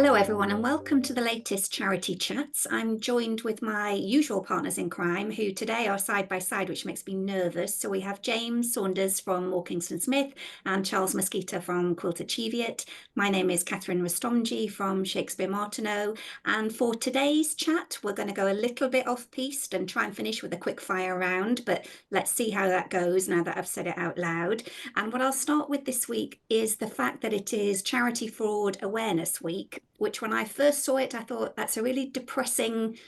Hello, everyone, and welcome to the latest Charity Chats. I'm joined with my usual partners in crime, who today are side by side, which makes me nervous. So we have James Saunders from More Kingston Smith and Charles Mosquita from Quilter Cheviot. My name is Catherine Rastomji from Shakespeare Martineau. And for today's chat, we're going to go a little bit off-piste and try and finish with a quick fire round, but let's see how that goes now that I've said it out loud. And what I'll start with this week is the fact that it is Charity Fraud Awareness Week, which when I first saw it, I thought that's a really depressing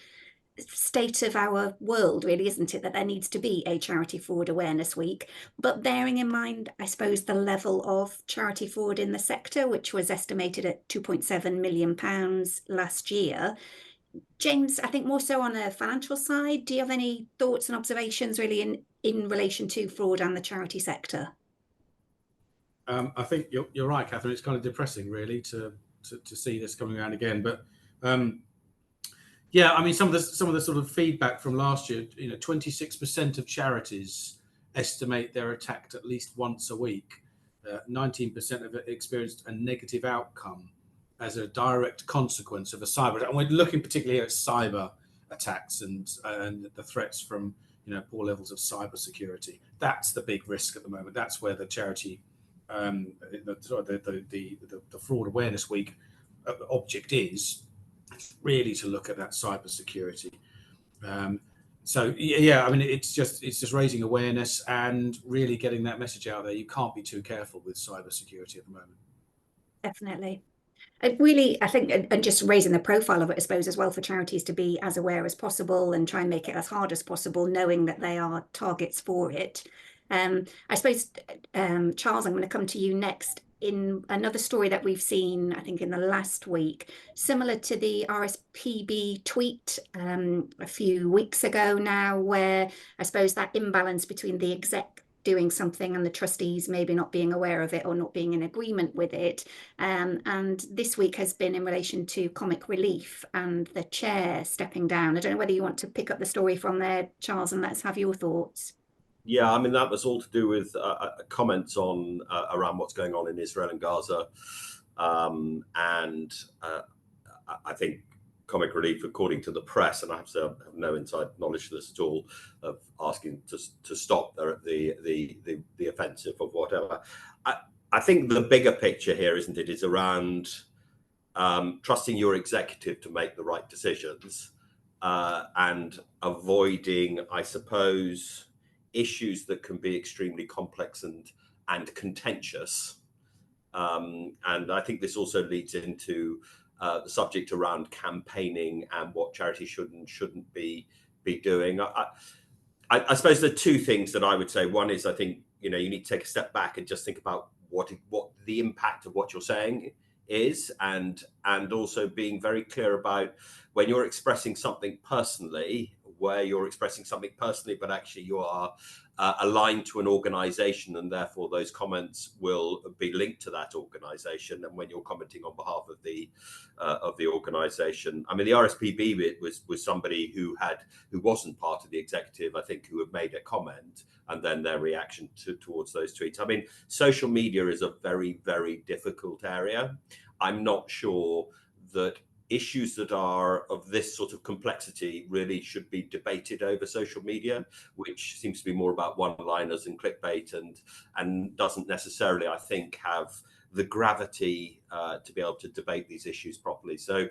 state of our world, really, isn't it? That there needs to be a Charity Fraud Awareness Week. But bearing in mind, I suppose, the level of charity fraud in the sector, which was estimated at £2.7 million last year. James, I think more so on a financial side, do you have any thoughts and observations really in relation to fraud and the charity sector? I think you're right, Catherine. It's kind of depressing, really, to see this coming around again. But yeah, I mean, some of the sort of feedback from last year, 26% of charities estimate they're attacked at least once a week. 19% have experienced a negative outcome as a direct consequence of a cyber attack. And we're looking particularly at cyber attacks and the threats from poor levels of cyber security. That's the big risk at the moment. That's where the charity the Fraud Awareness Week object is really to look at that cyber security. So yeah, I mean, it's just raising awareness and really getting that message out there. You can't be too careful with cyber security at the moment. Definitely. I think, and just raising the profile of it, I suppose, as well, for charities to be as aware as possible and try and make it as hard as possible, knowing that they are targets for it. I suppose, Charles, I'm going to come to you next. In another story that we've seen, I think in the last week, similar to the RSPB tweet a few weeks ago now, where I suppose that imbalance between the exec doing something and the trustees maybe not being aware of it or not being in agreement with it. And this week has been in relation to Comic Relief and the chair stepping down. I don't know whether you want to pick up the story from there, Charles, and let's have your thoughts. Yeah, I mean, that was all to do with comments on around what's going on in Israel and Gaza. I think Comic Relief, according to the press, and I have no inside knowledge of this at all, of asking to stop the offensive or whatever. I think the bigger picture here, isn't it, is around trusting your executive to make the right decisions and avoiding, I suppose, issues that can be extremely complex and contentious. And I think this also leads into the subject around campaigning and what charity should and shouldn't be doing. I suppose the two things that I would say. One is, I think you need to take a step back and just think about what the impact of what you're saying is, and also being very clear about when you're expressing something personally, where you're expressing something personally, but actually you are aligned to an organization, and therefore those comments will be linked to that organization. And when you're commenting on behalf of the organization, I mean, the RSPB bit was somebody who wasn't part of the executive, I think, who had made a comment, and then their reaction towards those tweets. I mean, social media is a very, very difficult area. I'm not sure that issues that are of this sort of complexity really should be debated over social media, which seems to be more about one-liners and clickbait and doesn't necessarily, I think, have the gravity to be able to debate these issues properly. So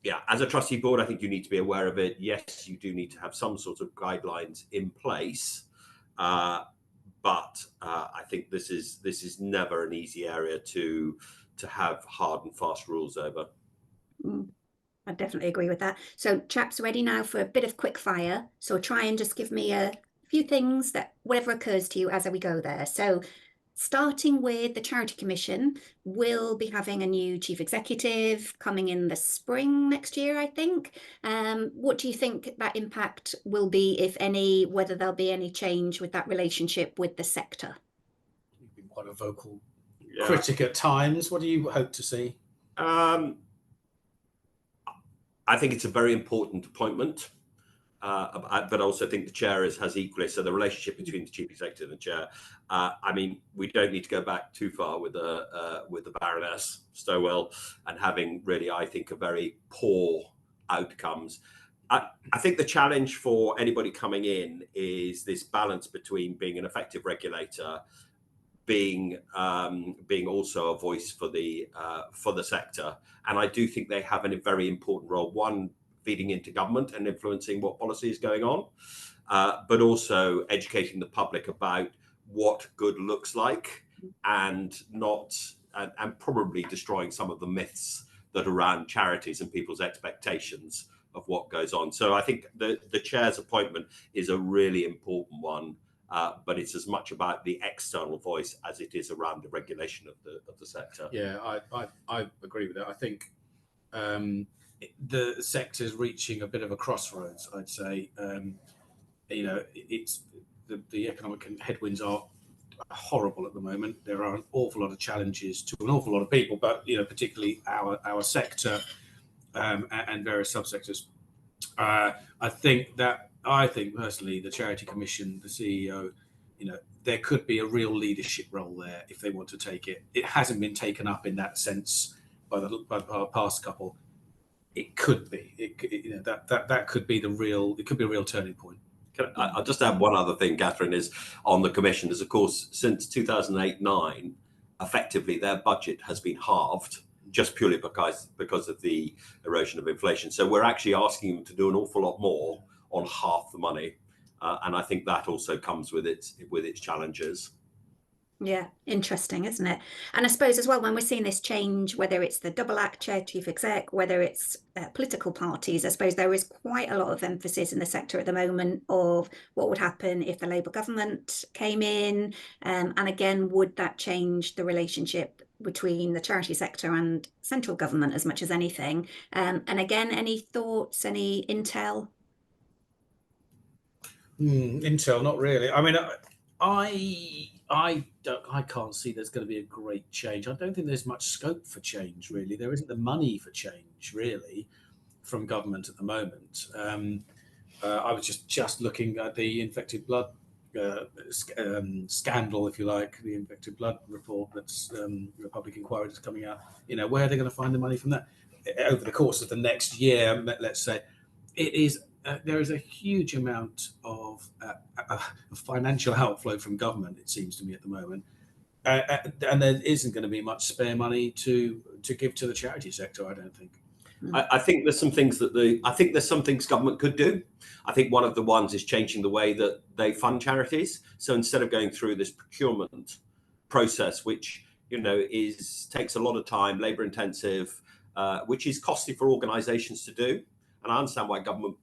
yeah, as a trustee board, I think you need to be aware of it. Yes, you do need to have some sort of guidelines in place, but I think this is never an easy area to have hard and fast rules over. I definitely agree with that. So chaps, ready now for a bit of quick fire. So try and just give me a few things that whatever occurs to you as we go there. So starting with the Charity Commission, we'll be having a new chief executive coming in the spring next year, I think. What do you think that impact will be, if any, whether there'll be any change with that relationship with the sector? You've been quite a vocal critic at times. What do you hope to see? I think it's a very important appointment. but also think the chair has equally, so the relationship between the chief executive and the chair. I mean, we don't need to go back too far with the Baroness Stowell and having really, I think, a very poor outcomes. I think the challenge for anybody coming in is this balance between being an effective regulator, being also a voice for the sector, and I do think they have a very important role. One, feeding into government and influencing what policy is going on, but also educating the public about what good looks like, and probably destroying some of the myths that are around charities and people's expectations of what goes on. So I think the chair's appointment is a really important one, but it's as much about the external voice as it is around the regulation of the sector. Yeah, I agree with that. I think the sector's reaching a bit of a crossroads, I'd say. It's the economic headwinds are horrible at the moment. There are an awful lot of challenges to an awful lot of people, but particularly our sector and various subsectors. I think personally, the Charity Commission, the CEO, there could be a real leadership role there if they want to take it. It hasn't been taken up in that sense by the past couple. It could be. That could be It could be a real turning point. I'll just add one other thing, Catherine, is on the commission is, of course, since 2008-9, effectively their budget has been halved just purely because of the erosion of inflation. So we're actually asking them to do an awful lot more on half the money, and I think that also comes with its challenges. Yeah, interesting, isn't it? And I suppose as well, when we're seeing this change, whether it's the double act chair, chief exec, whether it's political parties, I suppose there is quite a lot of emphasis in the sector at the moment of what would happen if the Labour government came in. And again, would that change the relationship between the charity sector and central government as much as anything? And again, any thoughts, any intel? Intel, not really. I mean, I can't see there's going to be a great change. I don't think there's much scope for change, really. There isn't the money for change, really, from government at the moment. I was just looking at the infected blood scandal, if you like, the infected blood report that's the public inquiry that's coming out. Where are they going to find the money from that over the course of the next year? Let's say there is a huge amount of financial outflow from government, it seems to me, at the moment, and there isn't going to be much spare money to give to the charity sector, I don't think. I think there's some things government could do. I think one of the ones is changing the way that they fund charities. So instead of going through this procurement process, which takes a lot of time, labour intensive, which is costly for organisations to do, and I understand why government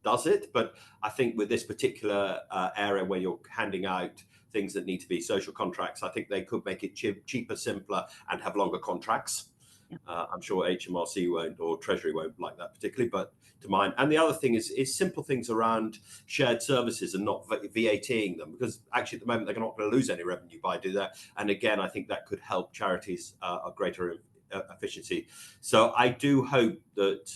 does it, but I think with this particular area where you're handing out things that need to be social contracts, I think they could make it cheaper, simpler, and have longer contracts. Yeah. I'm sure HMRC won't, or Treasury won't like that particularly, but to mine. And the other thing is simple things around shared services and not VATing them, because actually at the moment they're not going to lose any revenue by doing that. And again, I think that could help charities a greater efficiency. So I do hope that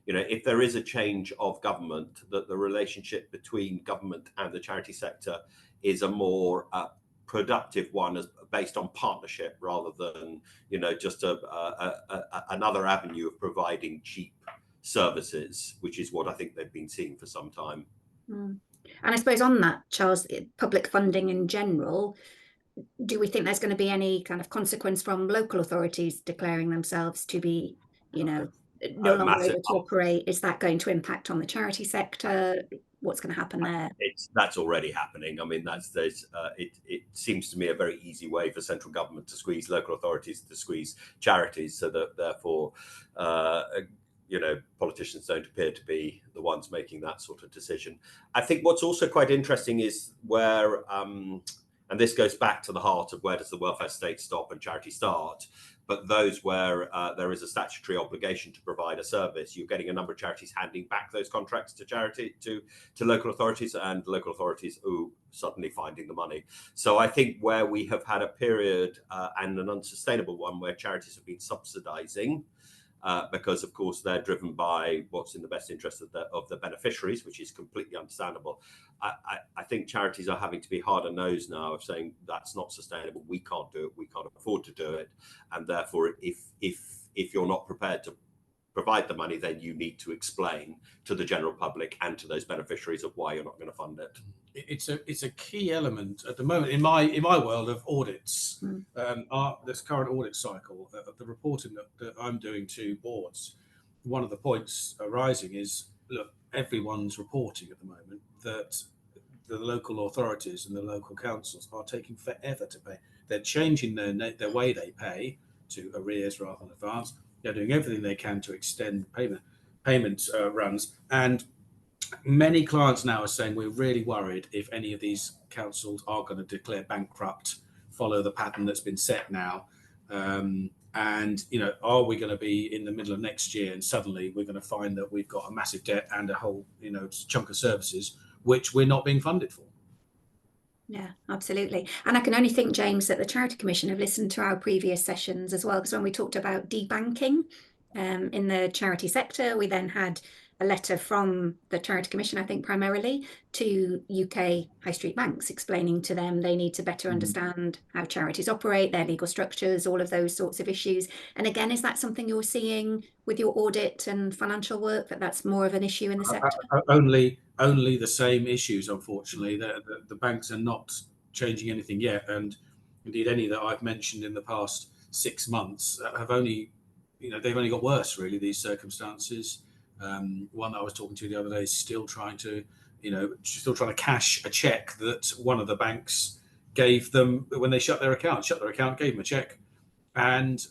if there is a change of government, that the relationship between government and the charity sector is a more productive one, as based on partnership rather than just another avenue of providing cheap services, which is what I think they've been seeing for some time. And I suppose on that, Charles, public funding in general, do we think there's going to be any kind of consequence from local authorities declaring themselves to be no longer able to operate? Is that going to impact on the charity sector? What's going to happen there? That's already happening. I mean, it seems to me a very easy way for central government to squeeze local authorities to squeeze charities, so that therefore, politicians don't appear to be the ones making that sort of decision. I think what's also quite interesting is where, and this goes back to the heart of where does the welfare state stop and charity start. But those where there is a statutory obligation to provide a service, you're getting a number of charities handing back those contracts to local authorities, and local authorities suddenly finding the money. So I think where we have had a period and an unsustainable one where charities have been subsidising because of course they're driven by what's in the best interest of the beneficiaries, which is completely understandable. I think charities are having to be harder nosed now of saying that's not sustainable, we can't do it, we can't afford to do it, and therefore if you're not prepared to provide the money, then you need to explain to the general public and to those beneficiaries of why you're not going to fund it. It's a key element at the moment in my world of audits. This current audit cycle, the reporting that I'm doing to boards, one of the points arising is, look, everyone's reporting at the moment that the local authorities and the local councils are taking forever to pay. They're changing their way they pay to arrears rather than advance. They're doing everything they can to extend payment runs, and many clients now are saying we're really worried if any of these councils are going to declare bankrupt, follow the pattern that's been set now, and are we going to be in the middle of next year and suddenly we're going to find that we've got a massive debt and a whole chunk of services which we're not being funded for. Yeah, absolutely. And I can only think, James, that the Charity Commission have listened to our previous sessions as well, because when we talked about debanking in the charity sector, we then had a letter from the Charity Commission, I think primarily, to UK high street banks, explaining to them they need to better understand how charities operate, their legal structures, all of those sorts of issues. And again, is that something you're seeing with your audit and financial work, that's more of an issue in the sector? Only the same issues, unfortunately. The banks are not changing anything yet, and indeed any that I've mentioned in the past 6 months have only, they've only got worse, really, these circumstances. One that I was talking to the other day is still trying to cash a check that one of the banks gave them when they shut their account, gave them a check. And,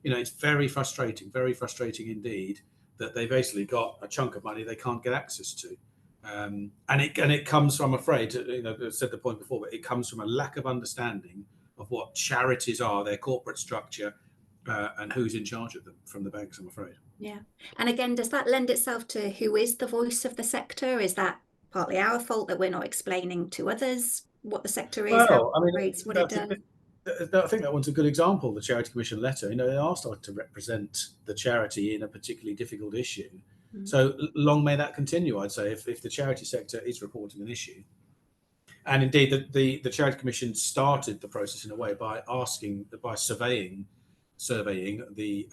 it's very frustrating indeed that they basically got a chunk of money they can't get access to. And it comes from, I'm afraid, I've said the point before, but it comes from a lack of understanding of what charities are, their corporate structure, and who's in charge of them from the banks, I'm afraid. Yeah. And again, does that lend itself to who is the voice of the sector? Is that partly our fault that we're not explaining to others what the sector is, how it operates, what it does? I think that one's a good example, the Charity Commission letter. They asked us to represent the charity in a particularly difficult issue. So long may that continue, I'd say, if the charity sector is reporting an issue. And indeed, the Charity Commission started the process in a way by surveying the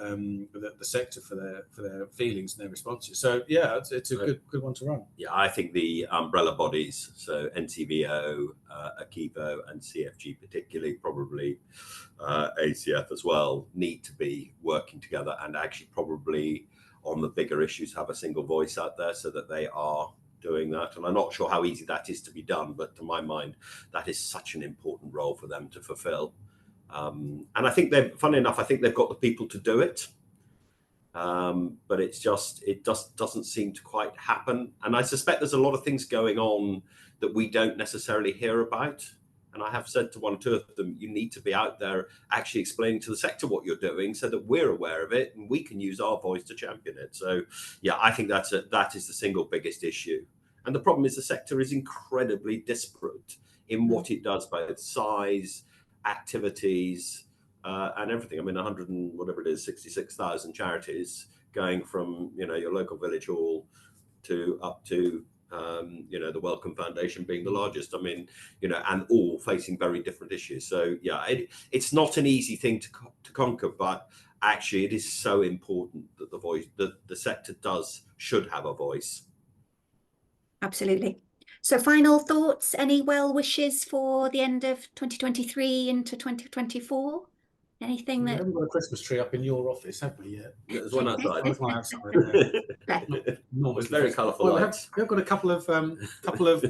sector for their feelings and their responses. So yeah, it's a good one to run. Yeah, I think the umbrella bodies, so NCVO, Akivo, and CFG particularly, probably ACF as well, need to be working together and actually probably on the bigger issues have a single voice out there so that they are doing that. And I'm not sure how easy that is to be done, but to my mind, that is such an important role for them to fulfill. And I think funny enough, I think they've got the people to do it. But it just doesn't seem to quite happen. And I suspect there's a lot of things going on that we don't necessarily hear about. And I have said to one or two of them, you need to be out there actually explaining to the sector what you're doing so that we're aware of it and we can use our voice to champion it. So yeah, I think that is the single biggest issue. And the problem is the sector is incredibly disparate in what it does, both size, activities, and everything. I mean, 100 and whatever it is, 66,000 charities, going from your local village hall to up to the Wellcome Foundation being the largest. I mean, and all facing very different issues. So yeah, it's not an easy thing to conquer, but actually it is so important that the sector should have a voice. Absolutely. So final thoughts, any well wishes for the end of 2023 into 2024? Anything We that... haven't got a Christmas tree up in your office, have we yet? There's one outside. There's one outside. It's very colourful. Well, we've got a couple of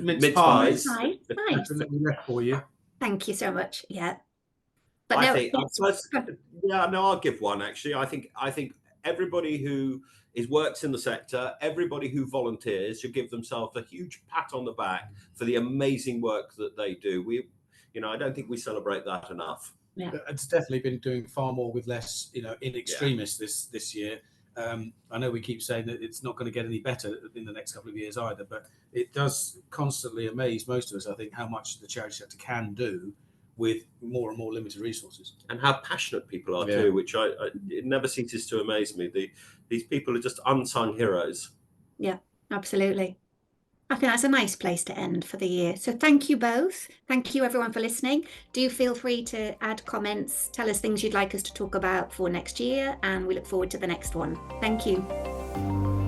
mince pies. Nice. For you. Thank you so much. Yeah. But I'll give one actually. I think everybody who works in the sector, everybody who volunteers should give themselves a huge pat on the back for the amazing work that they do. I don't think we celebrate that enough. Yeah. It's definitely been doing far more with less, in extremis this year. I know we keep saying that it's not going to get any better in the next couple of years either, but it does constantly amaze most of us, I think, how much the charity sector can do with more and more limited resources. And how passionate people are Yeah. too, which it never ceases to amaze me. These people are just unsung heroes. Yeah, absolutely. I think that's a nice place to end for the year. So thank you both. Thank you everyone for listening. Do feel free to add comments, tell us things you'd like us to talk about for next year, and we look forward to the next one. Thank you.